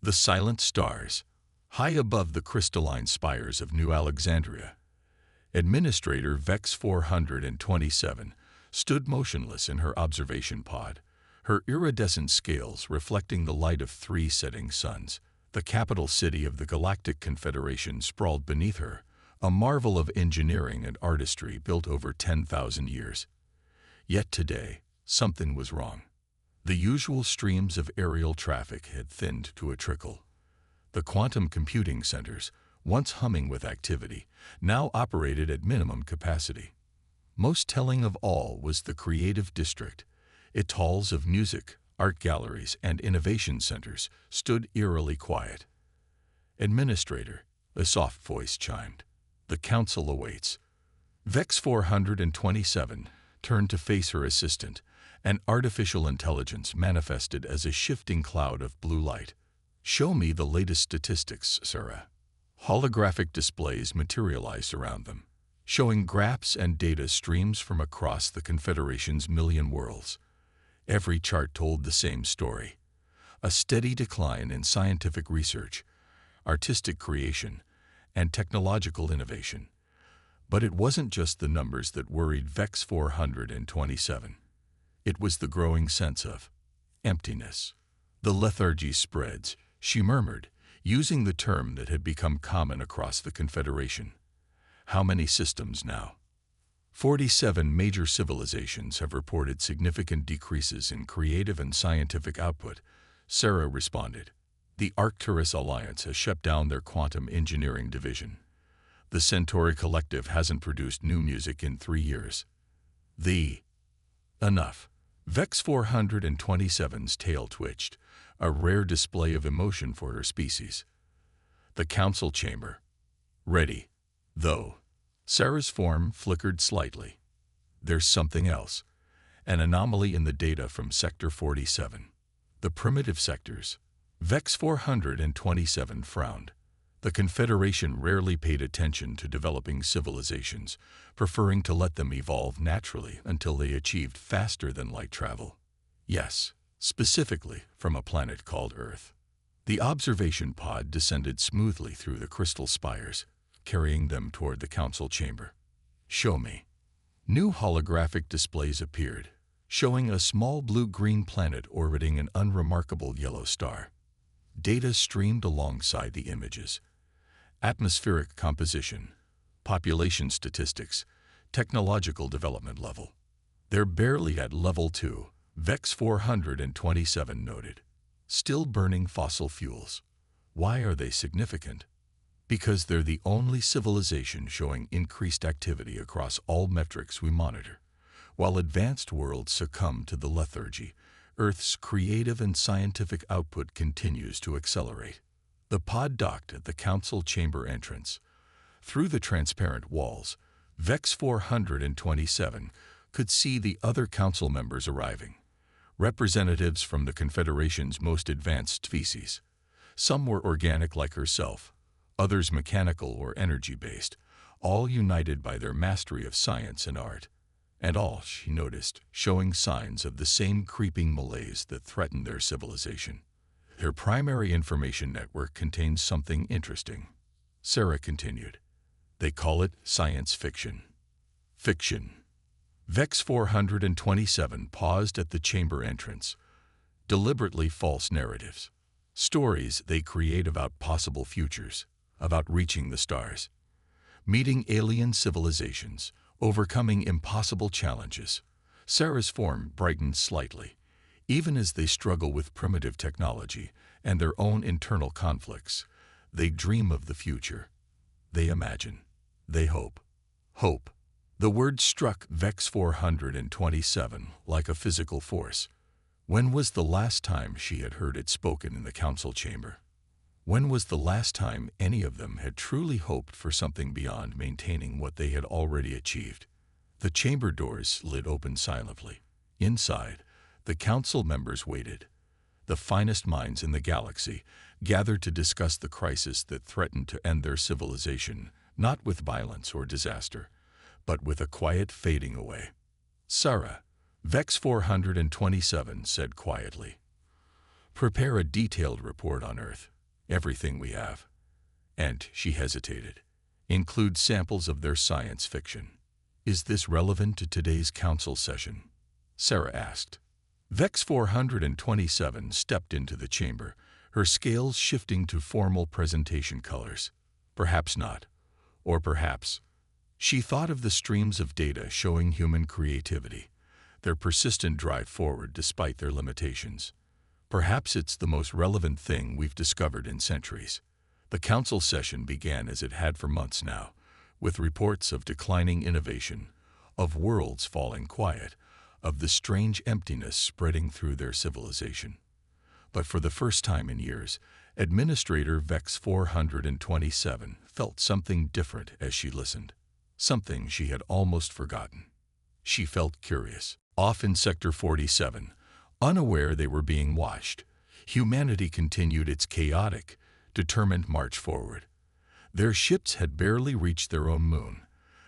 The silent stars, high above the crystalline spires of New Alexandria. Administrator Vex 427 stood motionless in her observation pod, her iridescent scales reflecting the light of 3 setting suns. The capital city of the Galactic Confederation sprawled beneath her, a marvel of engineering and artistry built over 10,000 years. Yet today, something was wrong. The usual streams of aerial traffic had thinned to a trickle. The quantum computing centers, once humming with activity, now operated at minimum capacity. Most telling of all was the creative district. Its halls of music, art galleries, and innovation centers stood eerily quiet. Administrator, a soft voice chimed. The council awaits. Vex 427 turned to face her assistant, an artificial intelligence manifested as a shifting cloud of blue light. Show me the latest statistics, Sarah. Holographic displays materialized around them, showing graphs and data streams from across the Confederation's million worlds. Every chart told the same story: a steady decline in scientific research, artistic creation, and technological innovation. But it wasn't just the numbers that worried Vex 427. It was the growing sense of emptiness. The lethargy spreads, she murmured, using the term that had become common across the Confederation. How many systems now? 47 major civilizations have reported significant decreases in creative and scientific output, Sarah responded. The Arcturus Alliance has shut down their quantum engineering division. The Centauri Collective hasn't produced new music in 3 years. Enough. Vex 427's tail twitched, a rare display of emotion for her species. The council chamber. Ready. Though. Sarah's form flickered slightly. There's something else. An anomaly in the data from Sector 47. The primitive sectors. Vex 427 frowned. The Confederation rarely paid attention to developing civilizations, preferring to let them evolve naturally until they achieved faster-than-light travel. Yes, specifically from a planet called Earth. The observation pod descended smoothly through the crystal spires, carrying them toward the council chamber. Show me. New holographic displays appeared, showing a small blue-green planet orbiting an unremarkable yellow star. Data streamed alongside the images. Atmospheric composition, population statistics, technological development level. They're barely at level 2, Vex 427 noted. Still burning fossil fuels. Why are they significant? Because they're the only civilization showing increased activity across all metrics we monitor. While advanced worlds succumb to the lethargy, Earth's creative and scientific output continues to accelerate. The pod docked at the council chamber entrance. Through the transparent walls, Vex 427 could see the other council members arriving. Representatives from the Confederation's most advanced species. Some were organic like herself, others mechanical or energy-based, all united by their mastery of science and art. And all, she noticed, showing signs of the same creeping malaise that threatened their civilization. Their primary information network contains something interesting. Sarah continued. They call it science fiction. Fiction. Vex 427 paused at the chamber entrance. Deliberately false narratives. Stories they create about possible futures, about reaching the stars, meeting alien civilizations, overcoming impossible challenges. Sarah's form brightened slightly. Even as they struggle with primitive technology and their own internal conflicts, they dream of the future. They imagine. They hope. Hope. The word struck Vex 427 like a physical force. When was the last time she had heard it spoken in the council chamber? When was the last time any of them had truly hoped for something beyond maintaining what they had already achieved? The chamber doors slid open silently. Inside, the council members waited. The finest minds in the galaxy gathered to discuss the crisis that threatened to end their civilization, not with violence or disaster, but with a quiet fading away. Sarah, Vex 427 said quietly, Prepare a detailed report on Earth, everything we have. And she hesitated. Include samples of their science fiction. Is this relevant to today's council session? Sarah asked. Vex 427 stepped into the chamber, her scales shifting to formal presentation colors. Perhaps not. Or perhaps. She thought of the streams of data showing human creativity, their persistent drive forward despite their limitations. Perhaps it's the most relevant thing we've discovered in centuries. The council session began as it had for months now, with reports of declining innovation, of worlds falling quiet, of the strange emptiness spreading through their civilization. But for the first time in years, Administrator Vex 427 felt something different as she listened, something she had almost forgotten. She felt curious. Off in Sector 47, unaware they were being watched, humanity continued its chaotic, determined march forward. Their ships had barely reached their own moon.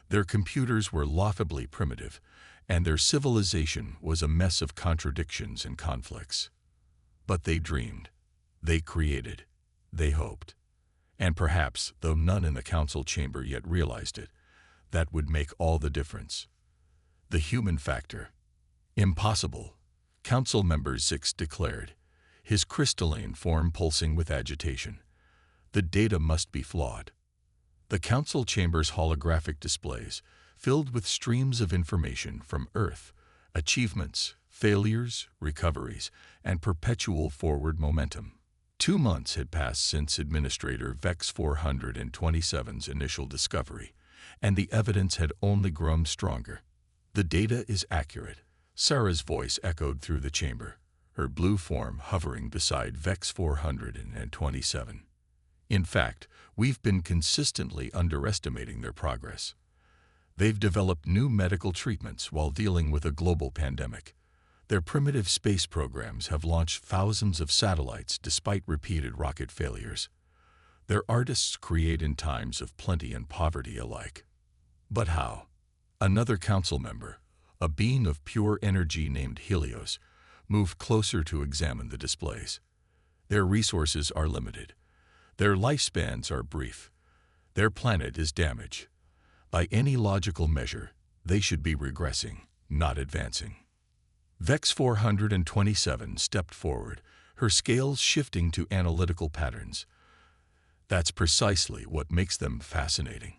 Their computers were laughably primitive, and their civilization was a mess of contradictions and conflicts. But they dreamed, they created, they hoped. And perhaps, though none in the council chamber yet realized it, that would make all the difference. The human factor. Impossible, Council Member Zix declared, his crystalline form pulsing with agitation. The data must be flawed. The council chamber's holographic displays, filled with streams of information from Earth, achievements, failures, recoveries, and perpetual forward momentum. 2 months had passed since Administrator Vex 427's initial discovery, and the evidence had only grown stronger. The data is accurate. Sarah's voice echoed through the chamber, her blue form hovering beside Vex 427. In fact, we've been consistently underestimating their progress. They've developed new medical treatments while dealing with a global pandemic. Their primitive space programs have launched thousands of satellites despite repeated rocket failures. Their artists create in times of plenty and poverty alike. But how? Another council member, a being of pure energy named Helios, moved closer to examine the displays. Their resources are limited. Their lifespans are brief. Their planet is damaged. By any logical measure, they should be regressing, not advancing. Vex 427 stepped forward, her scales shifting to analytical patterns. That's precisely what makes them fascinating.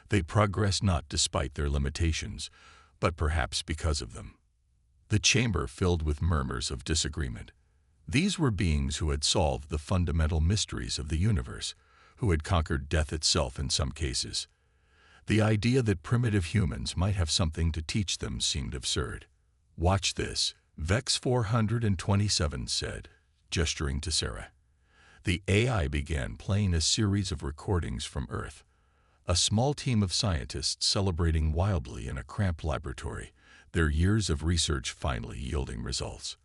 They progress not despite their limitations, but perhaps because of them. The chamber filled with murmurs of disagreement. These were beings who had solved the fundamental mysteries of the universe, who had conquered death itself in some cases. The idea that primitive humans might have something to teach them seemed absurd. Watch this, Vex 427 said, gesturing to Sarah. The AI began playing a series of recordings from Earth. A small team of scientists celebrating wildly in a cramped laboratory, their years of research finally yielding results.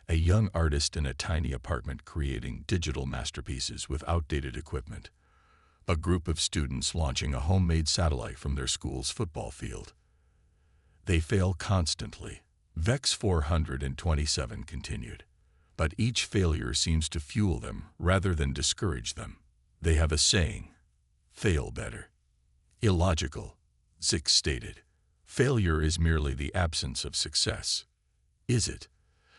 A young artist in a tiny apartment creating digital masterpieces with outdated equipment. A group of students launching a homemade satellite from their school's football field. They fail constantly, Vex 427 continued. But each failure seems to fuel them rather than discourage them. They have a saying, fail better. Illogical, Zix stated. Failure is merely the absence of success. Is it?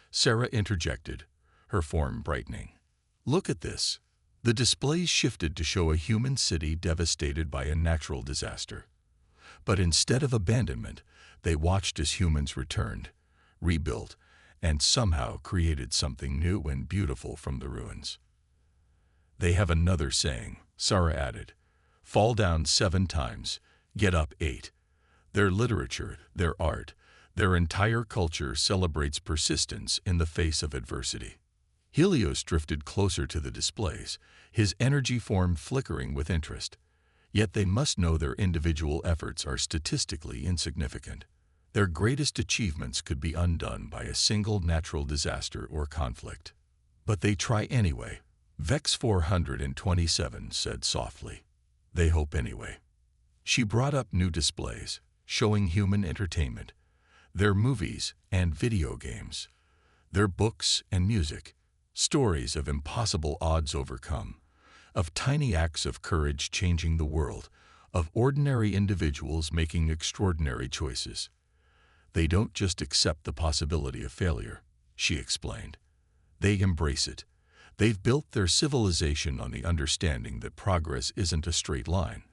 Sarah interjected, her form brightening. Look at this. The displays shifted to show a human city devastated by a natural disaster. But instead of abandonment, they watched as humans returned, rebuilt, and somehow created something new and beautiful from the ruins. They have another saying, Sarah added. Fall down 7 times, get up 8. Their literature, their art, their entire culture celebrates persistence in the face of adversity. Helios drifted closer to the displays, his energy form flickering with interest. Yet they must know their individual efforts are statistically insignificant. Their greatest achievements could be undone by a single natural disaster or conflict. But they try anyway, Vex 427 said softly. They hope anyway. She brought up new displays, showing human entertainment, their movies and video games, their books and music, Stories of impossible odds overcome, of tiny acts of courage changing the world, of ordinary individuals making extraordinary choices. They don't just accept the possibility of failure, she explained. They embrace it. They've built their civilization on the understanding that progress isn't a straight line,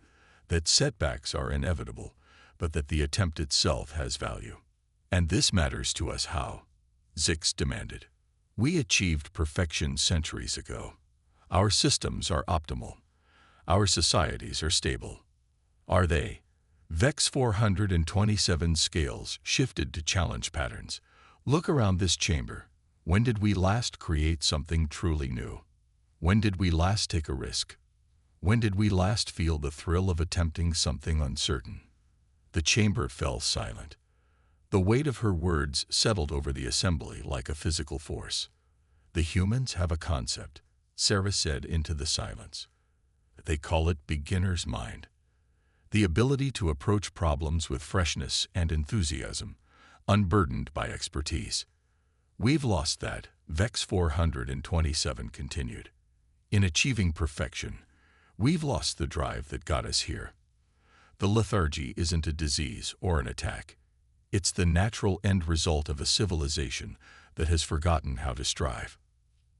that setbacks are inevitable, but that the attempt itself has value. And this matters to us how? Zix demanded. We achieved perfection centuries ago. Our systems are optimal. Our societies are stable. Are they? Vex 427 scales shifted to challenge patterns. Look around this chamber. When did we last create something truly new? When did we last take a risk? When did we last feel the thrill of attempting something uncertain? The chamber fell silent. The weight of her words settled over the assembly like a physical force. The humans have a concept, Sarah said into the silence. They call it beginner's mind. The ability to approach problems with freshness and enthusiasm, unburdened by expertise. We've lost that, Vex 427 continued. In achieving perfection, we've lost the drive that got us here. The lethargy isn't a disease or an attack. It's the natural end result of a civilization that has forgotten how to strive.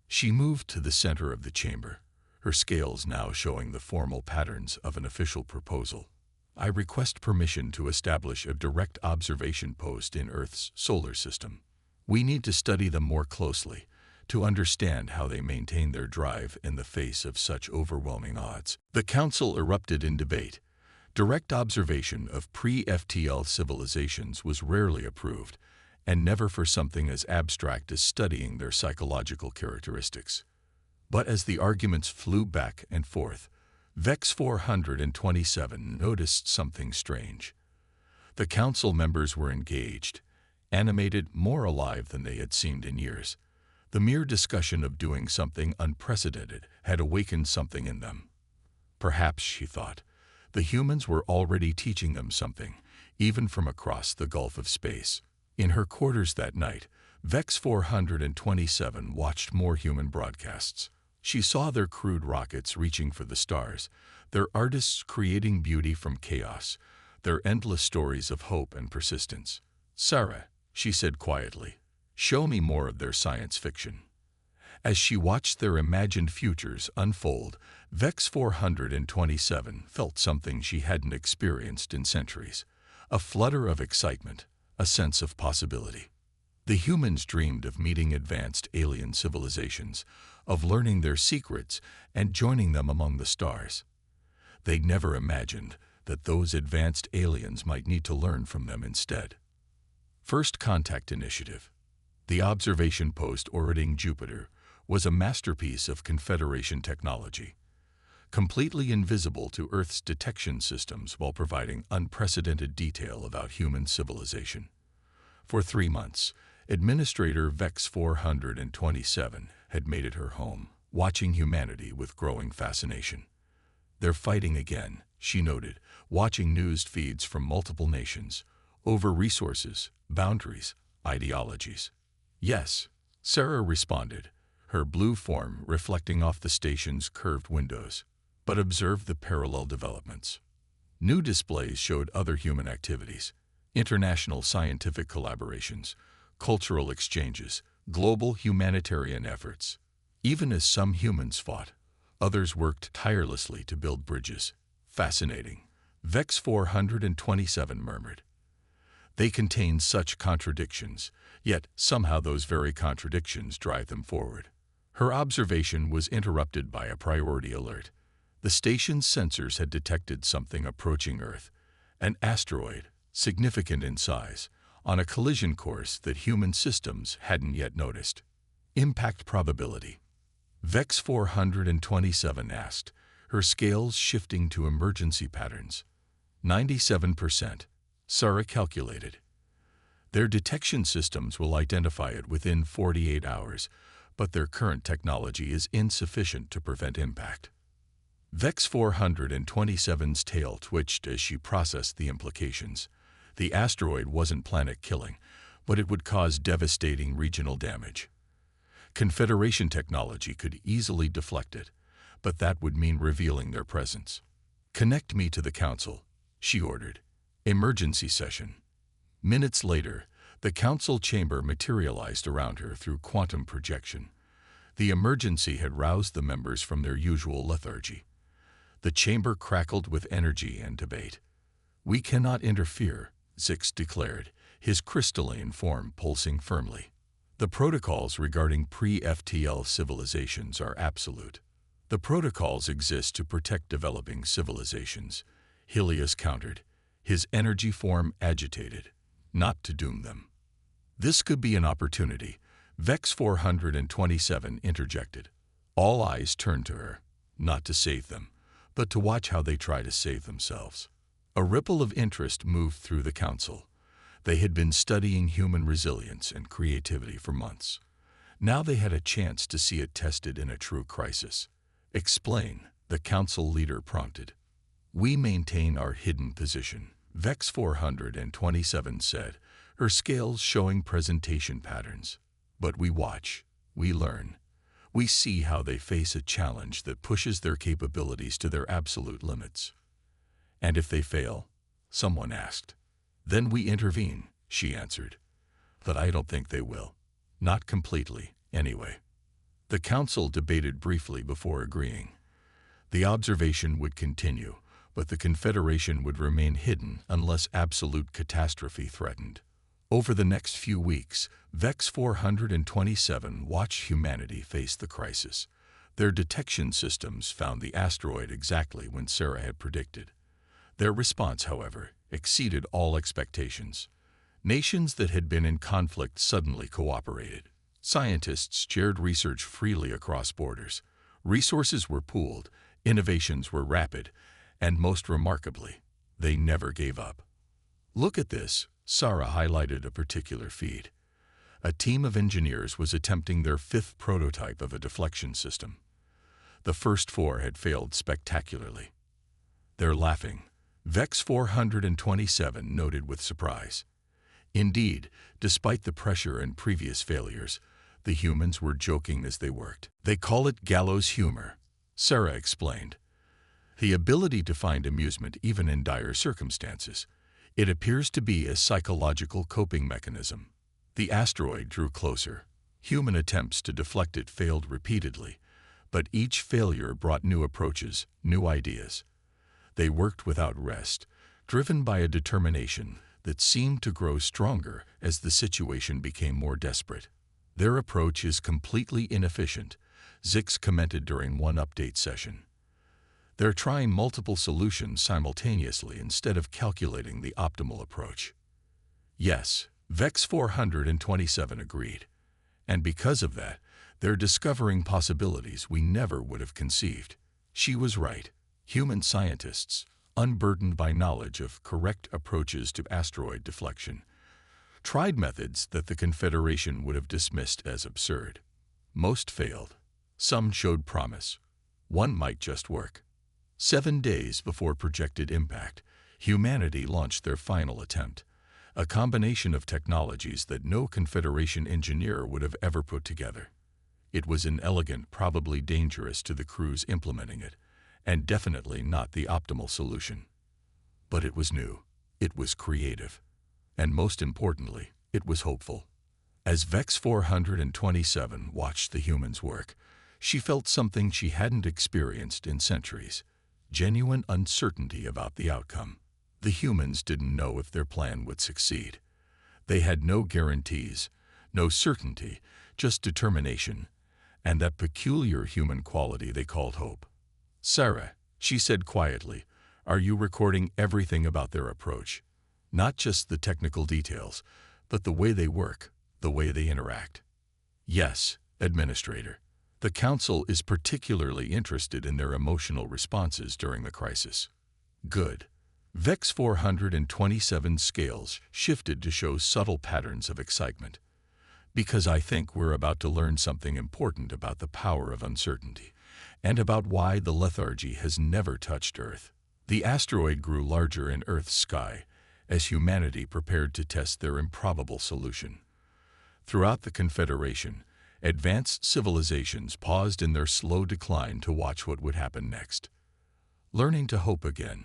She moved to the center of the chamber, her scales now showing the formal patterns of an official proposal. I request permission to establish a direct observation post in Earth's solar system. We need to study them more closely to understand how they maintain their drive in the face of such overwhelming odds. The council erupted in debate. Direct observation of pre-FTL civilizations was rarely approved, and never for something as abstract as studying their psychological characteristics. But as the arguments flew back and forth, Vex 427 noticed something strange. The council members were engaged, animated, more alive than they had seemed in years. The mere discussion of doing something unprecedented had awakened something in them. Perhaps, she thought, the humans were already teaching them something, even from across the gulf of space. In her quarters that night, Vex 427 watched more human broadcasts. She saw their crude rockets reaching for the stars, their artists creating beauty from chaos, their endless stories of hope and persistence. Sarah, she said quietly, show me more of their science fiction. As she watched their imagined futures unfold, Vex 427 felt something she hadn't experienced in centuries, a flutter of excitement, a sense of possibility. The humans dreamed of meeting advanced alien civilizations, of learning their secrets and joining them among the stars. They'd never imagined that those advanced aliens might need to learn from them instead. First Contact Initiative. The observation post orbiting Jupiter was a masterpiece of Confederation technology, completely invisible to Earth's detection systems while providing unprecedented detail about human civilization. For 3 months, Administrator Vex 427 had made it her home, watching humanity with growing fascination. They're fighting again, she noted, watching news feeds from multiple nations, over resources, boundaries, ideologies. Yes, Sarah responded, her blue form reflecting off the station's curved windows. But observe the parallel developments. New displays showed other human activities, international scientific collaborations, cultural exchanges, global humanitarian efforts. Even as some humans fought, others worked tirelessly to build bridges. Fascinating, Vex 427 murmured. They contain such contradictions, yet somehow those very contradictions drive them forward. Her observation was interrupted by a priority alert. The station's sensors had detected something approaching Earth, an asteroid, significant in size, on a collision course that human systems hadn't yet noticed. Impact probability. Vex 427 asked, her scales shifting to emergency patterns. 97%, Sarah calculated. Their detection systems will identify it within 48 hours, but their current technology is insufficient to prevent impact. Vex 427's tail twitched as she processed the implications. The asteroid wasn't planet-killing, but it would cause devastating regional damage. Confederation technology could easily deflect it, but that would mean revealing their presence. "Connect me to the Council," she ordered. Emergency session. Minutes later, the Council chamber materialized around her through quantum projection. The emergency had roused the members from their usual lethargy. The chamber crackled with energy and debate. "We cannot interfere," Zix declared, his crystalline form pulsing firmly. "The protocols regarding pre-FTL civilizations are absolute." "The protocols exist to protect developing civilizations," Helios countered, his energy form agitated, "not to doom them." "This could be an opportunity," Vex 427 interjected. All eyes turned to her, not to save them, but to watch how they try to save themselves. A ripple of interest moved through the Council. They had been studying human resilience and creativity for months. Now they had a chance to see it tested in a true crisis. "Explain," the Council leader prompted. "We maintain our hidden position," Vex 427 said, her scales showing presentation patterns. "But we watch, we learn. We see how they face a challenge that pushes their capabilities to their absolute limits." "And if they fail?" someone asked. "Then we intervene," she answered. "But I don't think they will. Not completely, anyway." The Council debated briefly before agreeing. The observation would continue, but the Confederation would remain hidden unless absolute catastrophe threatened. Over the next few weeks, Vex 427 watched humanity face the crisis. Their detection systems found the asteroid exactly when Sarah had predicted. Their response, however, exceeded all expectations. Nations that had been in conflict suddenly cooperated. Scientists shared research freely across borders. Resources were pooled, innovations were rapid, and most remarkably, they never gave up. "Look at this," Sarah highlighted a particular feat. A team of engineers was attempting their 5th prototype of a deflection system. The first 4 had failed spectacularly. "They're laughing," Vex 427 noted with surprise. Indeed, despite the pressure and previous failures, the humans were joking as they worked. "They call it gallows humor," Sarah explained. "The ability to find amusement even in dire circumstances. It appears to be a psychological coping mechanism." The asteroid drew closer. Human attempts to deflect it failed repeatedly, but each failure brought new approaches, new ideas. They worked without rest, driven by a determination that seemed to grow stronger as the situation became more desperate. "Their approach is completely inefficient," Zix commented during one update session. "They're trying multiple solutions simultaneously instead of calculating the optimal approach." "Yes," Vex 427 agreed. "And because of that, they're discovering possibilities we never would have conceived." She was right. Human scientists, unburdened by knowledge of correct approaches to asteroid deflection, tried methods that the Confederation would have dismissed as absurd. Most failed. Some showed promise. One might just work. 7 days before projected impact, humanity launched their final attempt, a combination of technologies that no Confederation engineer would have ever put together. It was inelegant, probably dangerous to the crews implementing it, and definitely not the optimal solution. But it was new, it was creative, and most importantly, it was hopeful. As Vex 427 watched the humans work, she felt something she hadn't experienced in centuries: genuine uncertainty about the outcome. The humans didn't know if their plan would succeed. They had no guarantees, no certainty, just determination, and that peculiar human quality they called hope. "Sarah," she said quietly, "are you recording everything about their approach? Not just the technical details, but the way they work, the way they interact." "Yes, Administrator. The Council is particularly interested in their emotional responses during the crisis." "Good." Vex 427 scales shifted to show subtle patterns of excitement. "Because I think we're about to learn something important about the power of uncertainty, and about why the lethargy has never touched Earth." The asteroid grew larger in Earth's sky as humanity prepared to test their improbable solution. Throughout the Confederation, Advanced civilizations paused in their slow decline to watch what would happen next. Learning to hope again.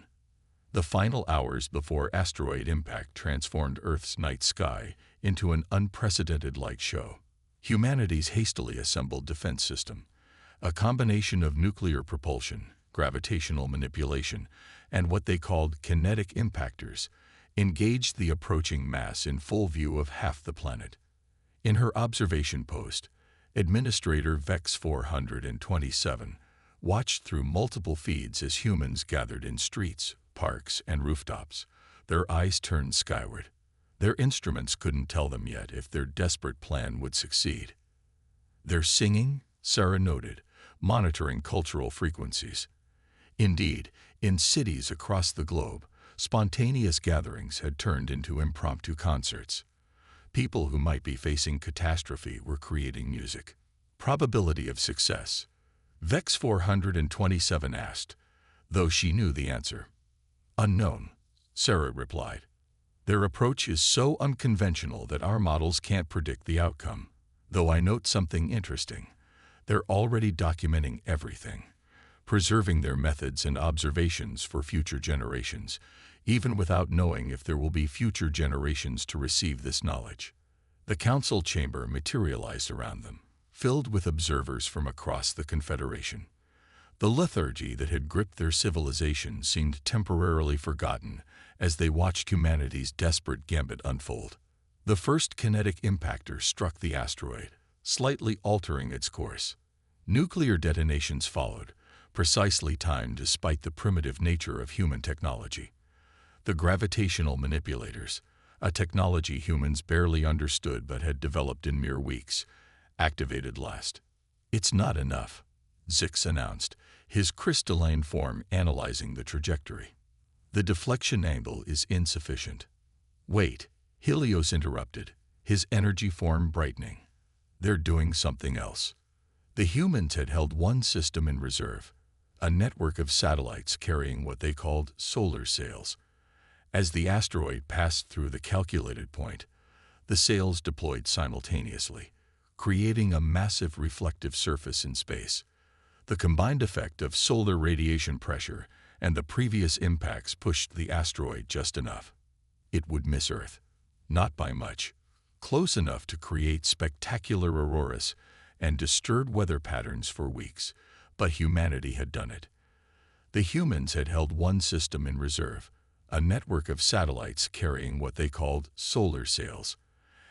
The final hours before asteroid impact transformed Earth's night sky into an unprecedented light show. Humanity's hastily assembled defense system, a combination of nuclear propulsion, gravitational manipulation, and what they called kinetic impactors, engaged the approaching mass in full view of half the planet. In her observation post, Administrator VEX 427 watched through multiple feeds as humans gathered in streets, parks, and rooftops, their eyes turned skyward. Their instruments couldn't tell them yet if their desperate plan would succeed. They're singing, Sarah noted, monitoring cultural frequencies. Indeed, in cities across the globe, spontaneous gatherings had turned into impromptu concerts. People who might be facing catastrophe were creating music. Probability of success. VEX 427 asked, though she knew the answer. Unknown, Sarah replied. Their approach is so unconventional that our models can't predict the outcome. Though I note something interesting. They're already documenting everything, preserving their methods and observations for future generations, even without knowing if there will be future generations to receive this knowledge. The council chamber materialized around them, filled with observers from across the Confederation. The lethargy that had gripped their civilization seemed temporarily forgotten as they watched humanity's desperate gambit unfold. The first kinetic impactor struck the asteroid, slightly altering its course. Nuclear detonations followed, precisely timed despite the primitive nature of human technology. The gravitational manipulators, a technology humans barely understood but had developed in mere weeks, activated last. It's not enough, Zix announced, his crystalline form analyzing the trajectory. The deflection angle is insufficient. Wait, Helios interrupted, his energy form brightening. They're doing something else. The humans had held one system in reserve, a network of satellites carrying what they called solar sails. As the asteroid passed through the calculated point, the sails deployed simultaneously, creating a massive reflective surface in space. The combined effect of solar radiation pressure and the previous impacts pushed the asteroid just enough. It would miss Earth, not by much, close enough to create spectacular auroras and disturb weather patterns for weeks, but humanity had done it. The humans had held one system in reserve, a network of satellites carrying what they called solar sails.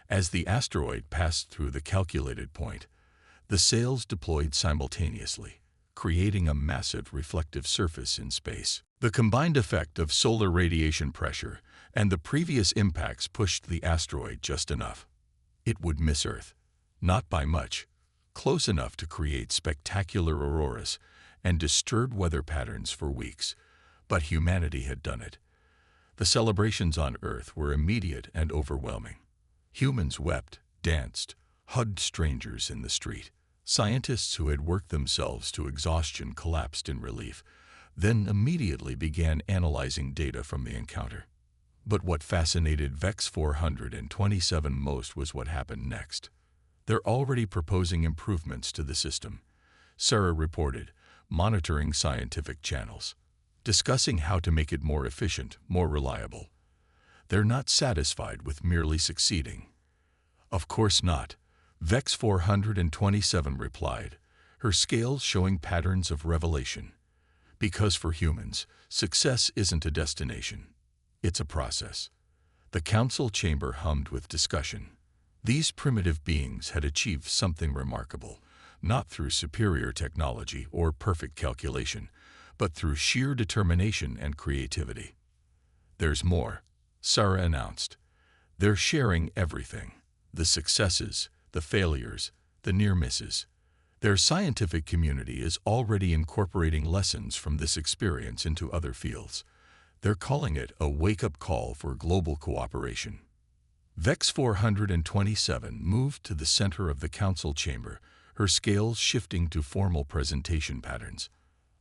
As the asteroid passed through the calculated point, the sails deployed simultaneously, creating a massive reflective surface in space. The combined effect of solar radiation pressure and the previous impacts pushed the asteroid just enough. It would miss Earth, not by much, close enough to create spectacular auroras and disturb weather patterns for weeks, but humanity had done it. The celebrations on Earth were immediate and overwhelming. Humans wept, danced, hugged strangers in the street. Scientists who had worked themselves to exhaustion collapsed in relief, then immediately began analyzing data from the encounter. But what fascinated VEX 427 most was what happened next. They're already proposing improvements to the system, Sarah reported, monitoring scientific channels, discussing how to make it more efficient, more reliable. They're not satisfied with merely succeeding. Of course not, VEX 427 replied, her scales showing patterns of revelation. Because for humans, success isn't a destination. It's a process. The council chamber hummed with discussion. These primitive beings had achieved something remarkable, not through superior technology or perfect calculation, but through sheer determination and creativity. There's more, Sarah announced. They're sharing everything, the successes, the failures, the near misses. Their scientific community is already incorporating lessons from this experience into other fields. They're calling it a wake-up call for global cooperation. VEX 427 moved to the center of the council chamber, her scales shifting to formal presentation patterns.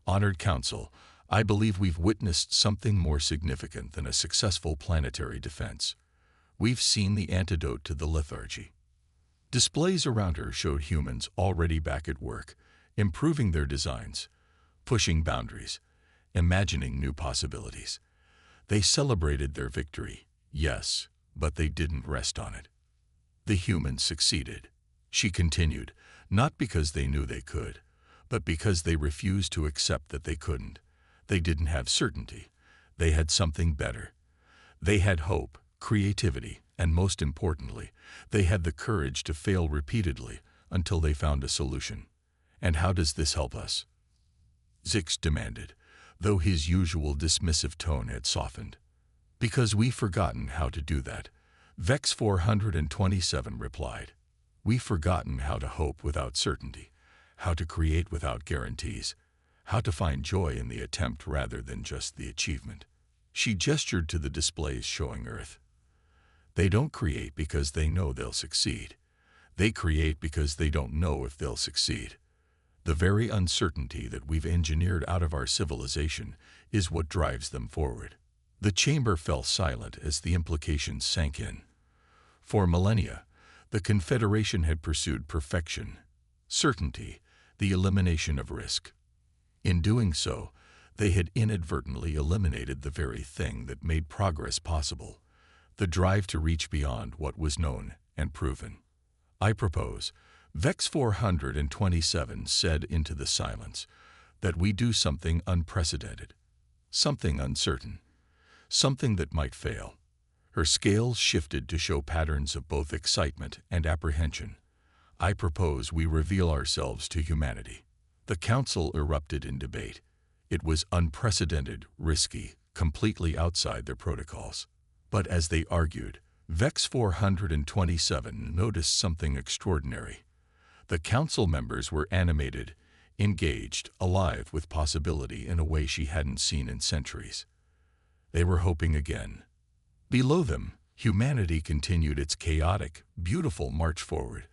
Honored Council, I believe we've witnessed something more significant than a successful planetary defense. We've seen the antidote to the lethargy. Displays around her showed humans already back at work, improving their designs, pushing boundaries, imagining new possibilities. They celebrated their victory, yes, but they didn't rest on it. The humans succeeded, she continued, not because they knew they could, but because they refused to accept that they couldn't. They didn't have certainty. They had something better. They had hope, creativity, and most importantly, they had the courage to fail repeatedly until they found a solution. And how does this help us? Zix demanded, though his usual dismissive tone had softened. Because we've forgotten how to do that, Vex 427 replied. We've forgotten how to hope without certainty, how to create without guarantees, how to find joy in the attempt rather than just the achievement. She gestured to the displays showing Earth. They don't create because they know they'll succeed. They create because they don't know if they'll succeed. The very uncertainty that we've engineered out of our civilization is what drives them forward. The chamber fell silent as the implications sank in. For millennia, the Confederation had pursued perfection, certainty, the elimination of risk. In doing so, they had inadvertently eliminated the very thing that made progress possible, the drive to reach beyond what was known and proven. I propose, Vex 427 said into the silence, that we do something unprecedented, something uncertain, something that might fail. Her scales shifted to show patterns of both excitement and apprehension. I propose we reveal ourselves to humanity. The council erupted in debate. It was unprecedented, risky, completely outside their protocols. But as they argued, Vex 427 noticed something extraordinary. The council members were animated, engaged, alive with possibility in a way she hadn't seen in centuries. They were hoping again. Below them, humanity continued its chaotic, beautiful march forward,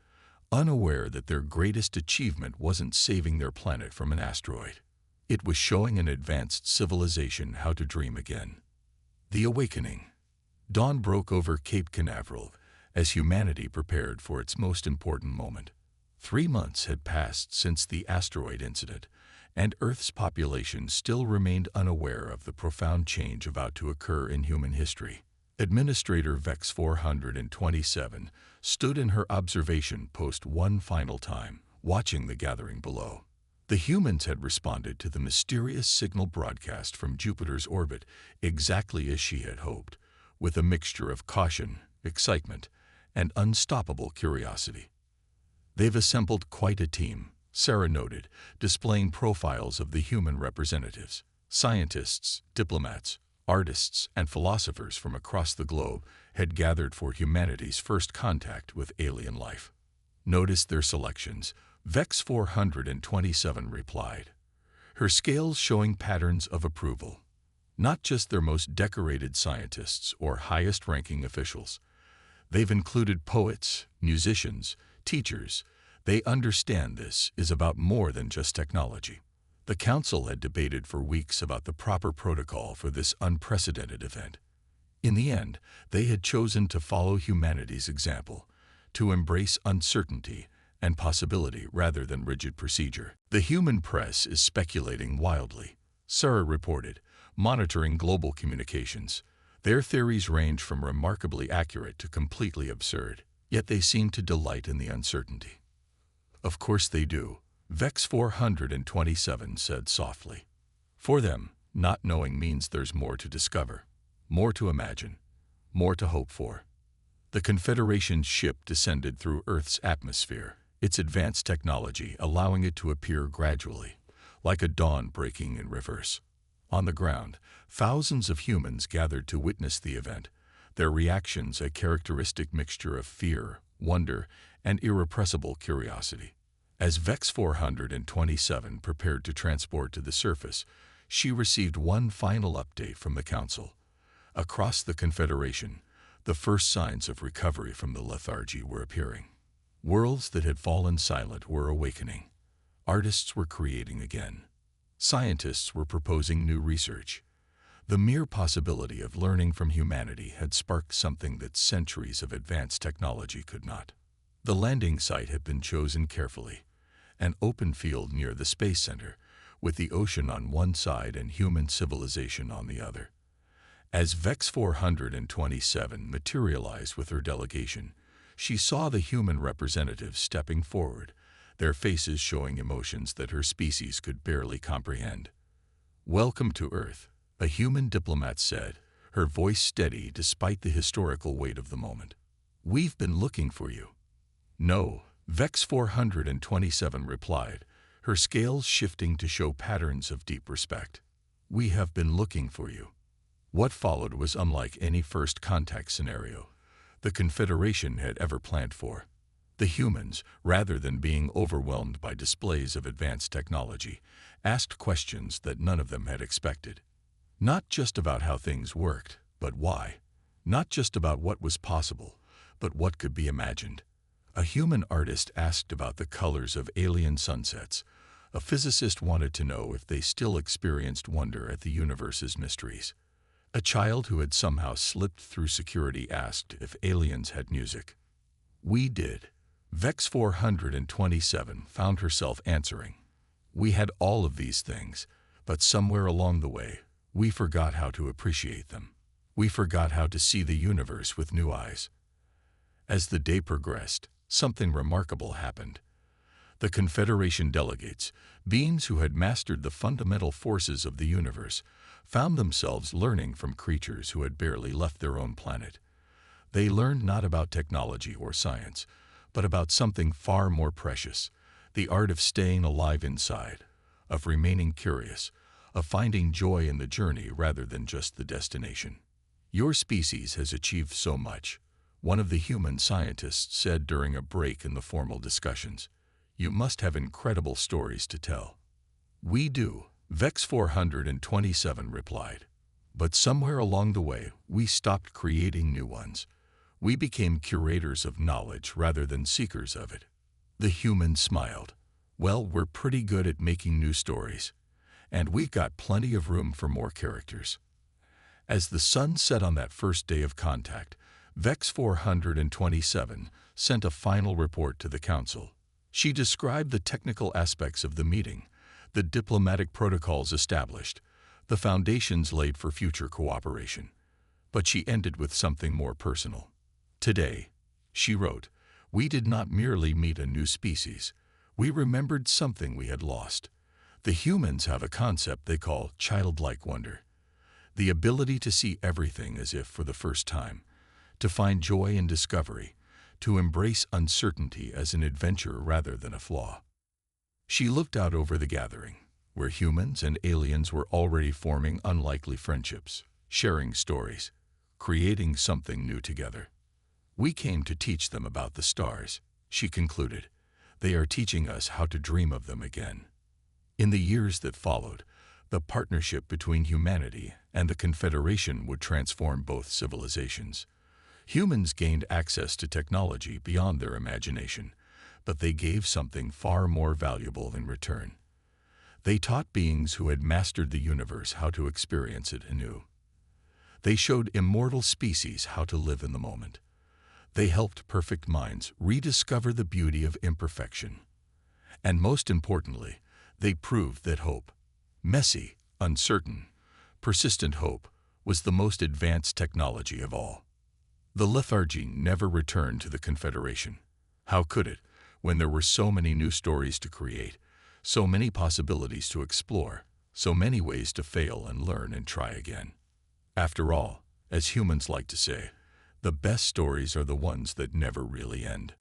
unaware that their greatest achievement wasn't saving their planet from an asteroid. It was showing an advanced civilization how to dream again. The awakening. Dawn broke over Cape Canaveral as humanity prepared for its most important moment. 3 months had passed since the asteroid incident, and Earth's population still remained unaware of the profound change about to occur in human history. Administrator Vex 427 stood in her observation post one final time, watching the gathering below. The humans had responded to the mysterious signal broadcast from Jupiter's orbit exactly as she had hoped, with a mixture of caution, excitement, and unstoppable curiosity. They've assembled quite a team, Sarah noted, displaying profiles of the human representatives. Scientists, diplomats, artists, and philosophers from across the globe had gathered for humanity's first contact with alien life. Notice their selections, Vex 427 replied, her scales showing patterns of approval. Not just their most decorated scientists or highest-ranking officials. They've included poets, musicians, teachers. They understand this is about more than just technology. The council had debated for weeks about the proper protocol for this unprecedented event. In the end, they had chosen to follow humanity's example, to embrace uncertainty and possibility rather than rigid procedure. The human press is speculating wildly, Sarah reported, monitoring global communications. Their theories range from remarkably accurate to completely absurd, yet they seem to delight in the uncertainty. Of course they do, Vex 427 said softly. For them, not knowing means there's more to discover, more to imagine, more to hope for. The Confederation's ship descended through Earth's atmosphere, its advanced technology allowing it to appear gradually, like a dawn breaking in reverse. On the ground, thousands of humans gathered to witness the event, their reactions a characteristic mixture of fear, wonder, and irrepressible curiosity. As Vex 427 prepared to transport to the surface, she received one final update from the Council. Across the Confederation, the first signs of recovery from the lethargy were appearing. Worlds that had fallen silent were awakening. Artists were creating again. Scientists were proposing new research. The mere possibility of learning from humanity had sparked something that centuries of advanced technology could not. The landing site had been chosen carefully, an open field near the Space Center, with the ocean on one side and human civilization on the other. As VEX 427 materialized with her delegation, she saw the human representatives stepping forward, their faces showing emotions that her species could barely comprehend. "Welcome to Earth," a human diplomat said, her voice steady despite the historical weight of the moment. "We've been looking for you." "No," VEX 427 replied, her scales shifting to show patterns of deep respect. "We have been looking for you." What followed was unlike any first contact scenario the Confederation had ever planned for. The humans, rather than being overwhelmed by displays of advanced technology, asked questions that none of them had expected. Not just about how things worked, but why. Not just about what was possible, but what could be imagined. A human artist asked about the colors of alien sunsets. A physicist wanted to know if they still experienced wonder at the universe's mysteries. A child who had somehow slipped through security asked if aliens had music. We did. VEX 427 found herself answering. We had all of these things, but somewhere along the way, we forgot how to appreciate them. We forgot how to see the universe with new eyes. As the day progressed, something remarkable happened. The Confederation delegates, beings who had mastered the fundamental forces of the universe, found themselves learning from creatures who had barely left their own planet. They learned not about technology or science, but about something far more precious, the art of staying alive inside, of remaining curious, of finding joy in the journey rather than just the destination. "Your species has achieved so much," one of the human scientists said during a break in the formal discussions. "You must have incredible stories to tell." "We do," VEX 427 replied. "But somewhere along the way, we stopped creating new ones. We became curators of knowledge rather than seekers of it." The human smiled. "Well, we're pretty good at making new stories. And we've got plenty of room for more characters." As the sun set on that first day of contact, VEX 427 sent a final report to the Council. She described the technical aspects of the meeting, the diplomatic protocols established, the foundations laid for future cooperation. But she ended with something more personal. "Today," she wrote, "we did not merely meet a new species. We remembered something we had lost. The humans have a concept they call childlike wonder. The ability to see everything as if for the first time, to find joy in discovery, to embrace uncertainty as an adventure rather than a flaw." She looked out over the gathering, where humans and aliens were already forming unlikely friendships, sharing stories, creating something new together. "We came to teach them about the stars," she concluded. "They are teaching us how to dream of them again." In the years that followed, the partnership between humanity and the Confederation would transform both civilizations. Humans gained access to technology beyond their imagination, but they gave something far more valuable in return. They taught beings who had mastered the universe how to experience it anew. They showed immortal species how to live in the moment. They helped perfect minds rediscover the beauty of imperfection. And most importantly, they proved that hope, messy, uncertain, persistent hope, was the most advanced technology of all. The lethargy never returned to the Confederation. How could it, when there were so many new stories to create, so many possibilities to explore, so many ways to fail and learn and try again? After all, as humans like to say, the best stories are the ones that never really end.